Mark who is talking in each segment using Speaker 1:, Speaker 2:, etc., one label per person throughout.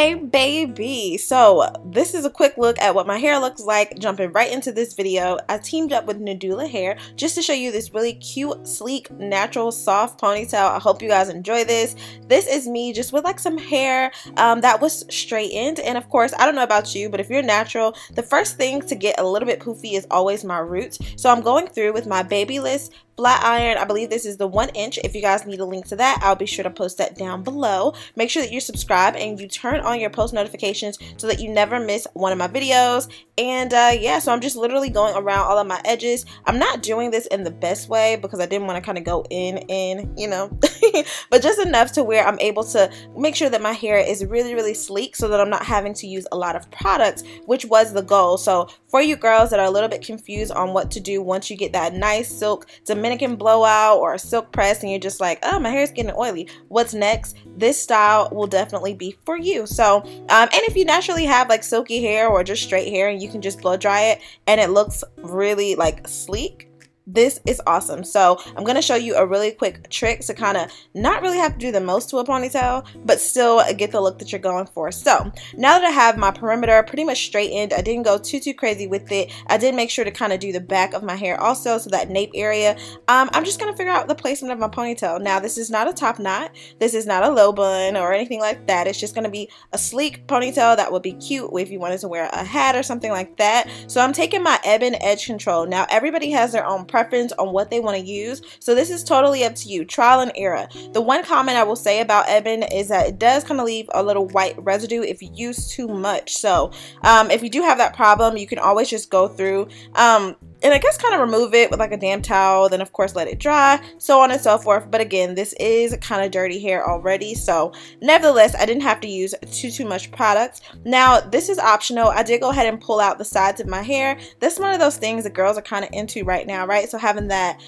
Speaker 1: Hey baby, so this is a quick look at what my hair looks like. Jumping right into this video, I teamed up with Nadula hair just to show you this really cute, sleek, natural, soft ponytail. I hope you guys enjoy this. This is me just with like some hair that was straightened, and of course I don't know about you, but if you're natural, the first thing to get a little bit poofy is always my roots. So I'm going through with my Babyliss flat iron. I believe this is the 1 inch. If you guys need a link to that, I'll be sure to post that down below. Make sure that you subscribe and you turn on your post notifications so that you never miss one of my videos. And yeah, so I'm just literally going around all of my edges. I'm not doing this in the best way because I didn't want to kind of go in, you know, but just enough to where I'm able to make sure that my hair is really sleek so that I'm not having to use a lot of products, which was the goal. So for you girls that are a little bit confused on what to do once you get that nice silk Dominican blowout or a silk press and you're just like, oh, my hair is getting oily, what's next? This style will definitely be for you. So and if you naturally have like silky hair or just straight hair and you can just blow dry it and it looks really like sleek, this is awesome. So I'm going to show you a really quick trick to kind of not really have to do the most to a ponytail, but still get the look that you're going for. So now that I have my perimeter pretty much straightened, I didn't go too crazy with it. I did make sure to kind of do the back of my hair also, so that nape area. I'm just going to figure out the placement of my ponytail. Now this is not a top knot. This is not a low bun or anything like that. It's just going to be a sleek ponytail that would be cute if you wanted to wear a hat or something like that. So I'm taking my ebon edge control. Now everybody has their own preference on what they want to use, so this is totally up to you, trial and error. The one comment I will say about ebon is that it does kind of leave a little white residue if you use too much. So if you do have that problem, you can always just go through and I guess kind of remove it with like a damp towel, then of course let it dry, so on and so forth. But again, this is kind of dirty hair already, so nevertheless I didn't have to use too much product. Now this is optional. I did go ahead and pull out the sides of my hair. That's one of those things that girls are kind of into right now, right? So having that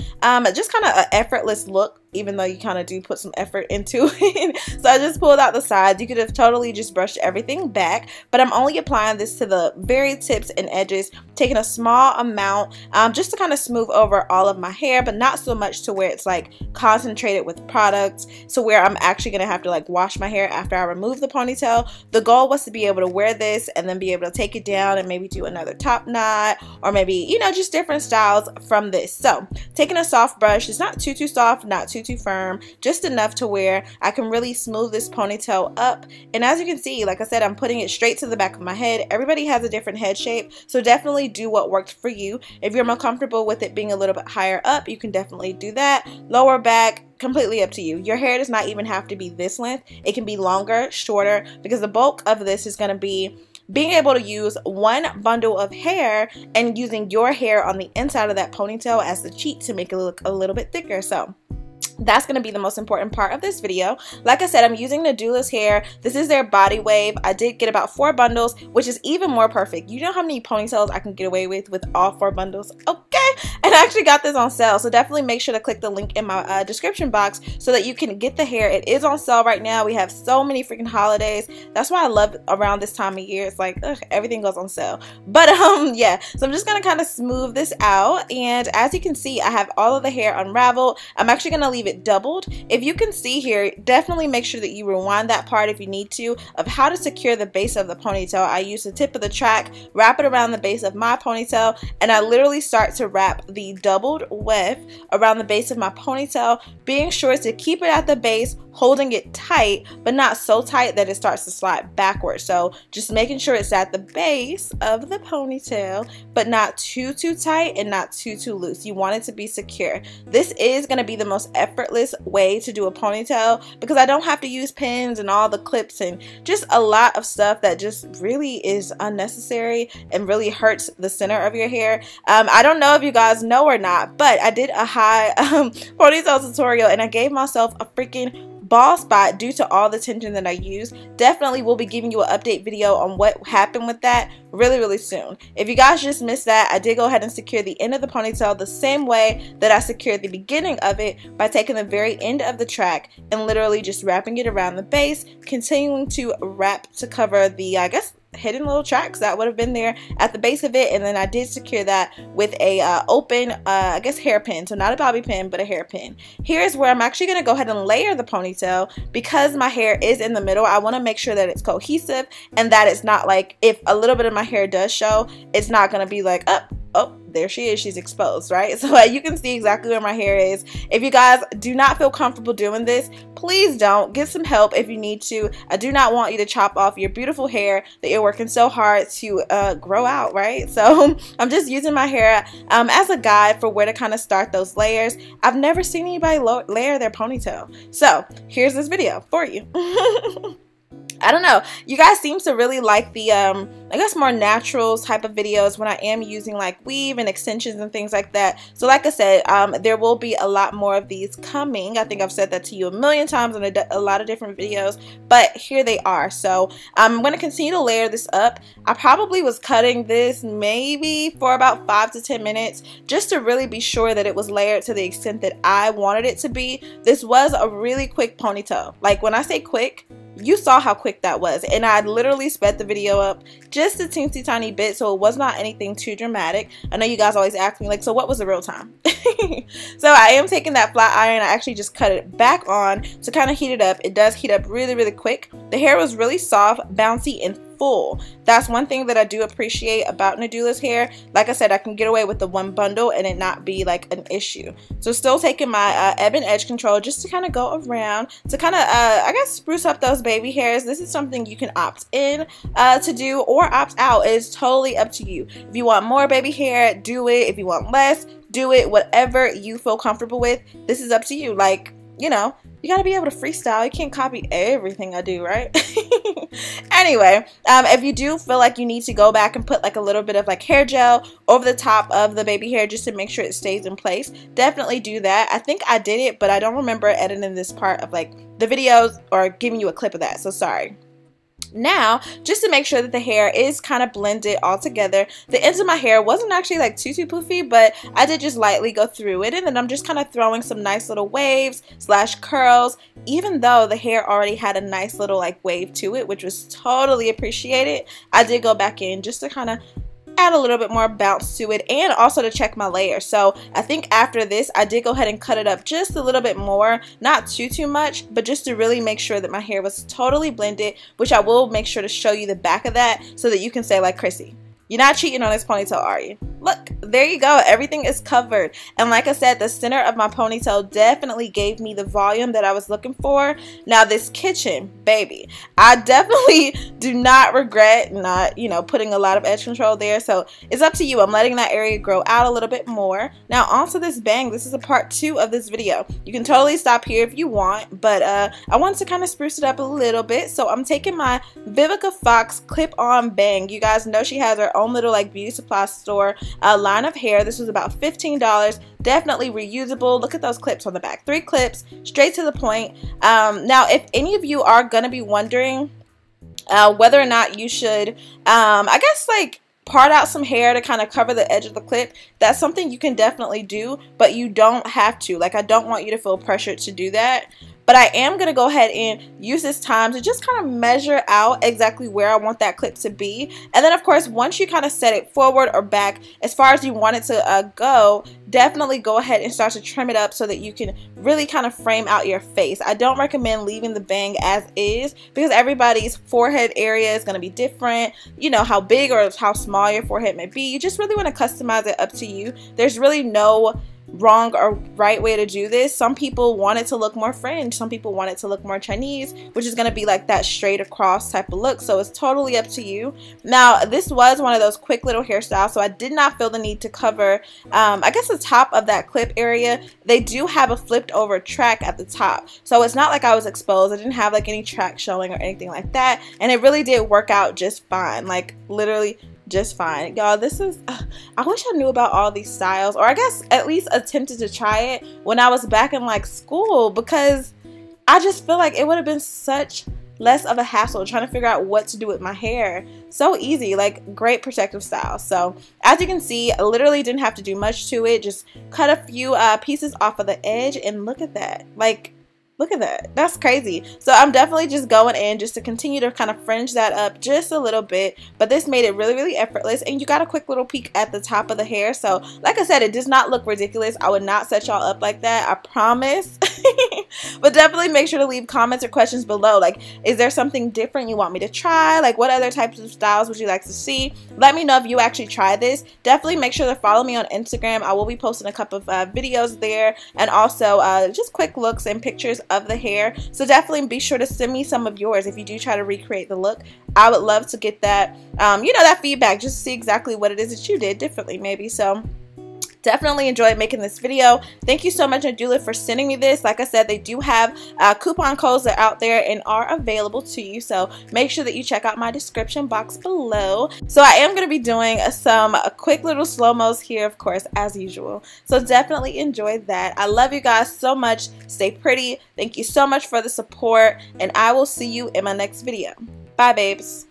Speaker 1: just kind of an effortless look, even though you kind of do put some effort into it. So I just pulled out the sides. You could have totally just brushed everything back, but I'm only applying this to the very tips and edges, taking a small amount just to kind of smooth over all of my hair, but not so much to where it's like concentrated with products, so where I'm actually gonna have to like wash my hair after I remove the ponytail. The goal was to be able to wear this and then be able to take it down and maybe do another top knot, or maybe, you know, just different styles from this. So taking a soft brush, it's not too soft, not too firm, just enough to where I can really smooth this ponytail up. And as you can see, like I said, I'm putting it straight to the back of my head. Everybody has a different head shape, so definitely do what worked for you. If you're more comfortable with it being a little bit higher up, you can definitely do that. Lower back, completely up to you. Your hair does not even have to be this length. It can be longer, shorter, because the bulk of this is going to be being able to use one bundle of hair and using your hair on the inside of that ponytail as the cheat to make it look a little bit thicker. So that's going to be the most important part of this video. Like I said, I'm using Nadula's hair. This is their body wave. I did get about 4 bundles, which is even more perfect. You know how many ponytails I can get away with all 4 bundles? Okay. And I actually got this on sale, so definitely make sure to click the link in my description box so that you can get the hair. It is on sale right now. We have so many freaking holidays. That's why I love around this time of year. It's like, ugh, everything goes on sale. But yeah, so I'm just going to kind of smooth this out, and as you can see, I have all of the hair unraveled. I'm actually going to leave it doubled. If you can see here, definitely make sure that you rewind that part if you need to, of how to secure the base of the ponytail. I use the tip of the track, wrap it around the base of my ponytail, and I literally start to wrap the doubled weft around the base of my ponytail, being sure to keep it at the base, holding it tight, but not so tight that it starts to slide backwards. So just making sure it's at the base of the ponytail, but not too tight and not too loose. You want it to be secure. This is going to be the most effortless way to do a ponytail because I don't have to use pins and all the clips and just a lot of stuff that just really is unnecessary and really hurts the center of your hair. I don't know if you guys know or not, but I did a high ponytail tutorial and I gave myself a freaking bald spot due to all the tension that I used. Definitely will be giving you an update video on what happened with that really soon. If you guys just missed that, I did go ahead and secure the end of the ponytail the same way that I secured the beginning of it, by taking the very end of the track and literally just wrapping it around the base, continuing to wrap to cover the, I guess, hidden little tracks that would have been there at the base of it, and then I did secure that with a open I guess hairpin, so not a bobby pin but a hairpin. Here's where I'm actually going to go ahead and layer the ponytail. Because my hair is in the middle, I want to make sure that it's cohesive and that it's not like, if a little bit of my hair does show, it's not going to be like, oh, there she is, she's exposed, right? So you can see exactly where my hair is. If you guys do not feel comfortable doing this, please don't. Get some help if you need to. I do not want you to chop off your beautiful hair that you're working so hard to grow out, right? So I'm just using my hair as a guide for where to kind of start those layers. I've never seen anybody layer their ponytail, so here's this video for you. I don't know, you guys seem to really like the I guess more natural type of videos when I am using like weave and extensions and things like that. So like I said, there will be a lot more of these coming. I think I've said that to you a million times in a lot of different videos, but here they are. So I'm going to continue to layer this up. I probably was cutting this maybe for about 5 to 10 minutes just to really be sure that it was layered to the extent that I wanted it to be. This was a really quick ponytail. Like when I say quick, you saw how quick that was, and I literally sped the video up just a teensy tiny bit, so it was not anything too dramatic. I know you guys always ask me like, so what was the real time? So I am taking that flat iron, I actually just cut it back on to kind of heat it up. It does heat up really, really quick. The hair was really soft, bouncy, and full. That's one thing that I do appreciate about Nadula's hair. Like I said, I can get away with the one bundle and it not be like an issue. So still taking my ebon edge control just to kind of go around to kind of I guess spruce up those baby hairs. This is something you can opt in to do or opt out. It's totally up to you. If you want more baby hair, do it. If you want less, do it. Whatever you feel comfortable with, this is up to you. Like, you know, you gotta be able to freestyle. You can't copy everything I do, right? Anyway, if you do feel like you need to go back and put like a little bit of like hair gel over the top of the baby hair just to make sure it stays in place, definitely do that. I think I did it, but I don't remember editing this part of like the videos or giving you a clip of that, so sorry. Now, just to make sure that the hair is kind of blended all together, the ends of my hair wasn't actually like too poofy, but I did just lightly go through it, and then I'm just kind of throwing some nice little waves / curls, even though the hair already had a nice little like wave to it, which was totally appreciated. I did go back in just to kind of add a little bit more bounce to it and also to check my layer. So I think after this I did go ahead and cut it up just a little bit more, not too much, but just to really make sure that my hair was totally blended, which I will make sure to show you the back of that so that you can say like, Chrissy, you're not cheating on this ponytail, are you? Look, there you go. Everything is covered. And like I said, the center of my ponytail definitely gave me the volume that I was looking for. Now this kitchen, baby, I definitely do not regret not, you know, putting a lot of edge control there. So it's up to you. I'm letting that area grow out a little bit more. Now onto this bang. This is a part 2 of this video. You can totally stop here if you want, but I want to kind of spruce it up a little bit. So I'm taking my Vivica Fox clip-on bang. You guys know she has her own little like beauty supply store line of hair. This was about $15, definitely reusable. Look at those clips on the back, 3 clips straight to the point. Now if any of you are gonna be wondering whether or not you should I guess like part out some hair to kind of cover the edge of the clip, that's something you can definitely do, but you don't have to. Like, I don't want you to feel pressured to do that. But I am going to go ahead and use this time to just kind of measure out exactly where I want that clip to be. And then, of course, once you kind of set it forward or back as far as you want it to go, definitely go ahead and start to trim it up so that you can really kind of frame out your face. I don't recommend leaving the bang as is because everybody's forehead area is going to be different. You know, how big or how small your forehead may be. You just really want to customize it up to you. There's really no wrong or right way to do this. Some people want it to look more French, some people want it to look more Chinese, which is going to be like that straight across type of look, so it's totally up to you. Now this was one of those quick little hairstyles, so I did not feel the need to cover I guess the top of that clip area. They do have a flipped over track at the top, so it's not like I was exposed. I didn't have like any track showing or anything like that, and it really did work out just fine, like literally just fine. Y'all, this is I wish I knew about all these styles, or I guess at least attempted to try it when I was back in like school, because I just feel like it would have been such less of a hassle trying to figure out what to do with my hair. So easy, like great protective style. So as you can see, I literally didn't have to do much to it, just cut a few pieces off of the edge, and look at that. Like, Look at that. That's crazy. So I'm definitely just going in just to continue to kind of fringe that up just a little bit. But this made it really, really effortless. And you got a quick little peek at the top of the hair. So like I said, it does not look ridiculous. I would not set y'all up like that. I promise. But definitely make sure to leave comments or questions below. Like, is there something different you want me to try? Like, what other types of styles would you like to see? Let me know if you actually try this. Definitely make sure to follow me on Instagram. I will be posting a couple of videos there. And also just quick looks and pictures of the hair. So definitely be sure to send me some of yours if you do try to recreate the look. I would love to get that, you know, that feedback, just to see exactly what it is that you did differently maybe. So definitely enjoyed making this video. Thank you so much, Nadula, for sending me this. Like I said, they do have coupon codes that are out there and are available to you. So make sure that you check out my description box below. So I am going to be doing some quick little slow-mos here, of course, as usual. So definitely enjoy that. I love you guys so much. Stay pretty. Thank you so much for the support. And I will see you in my next video. Bye, babes.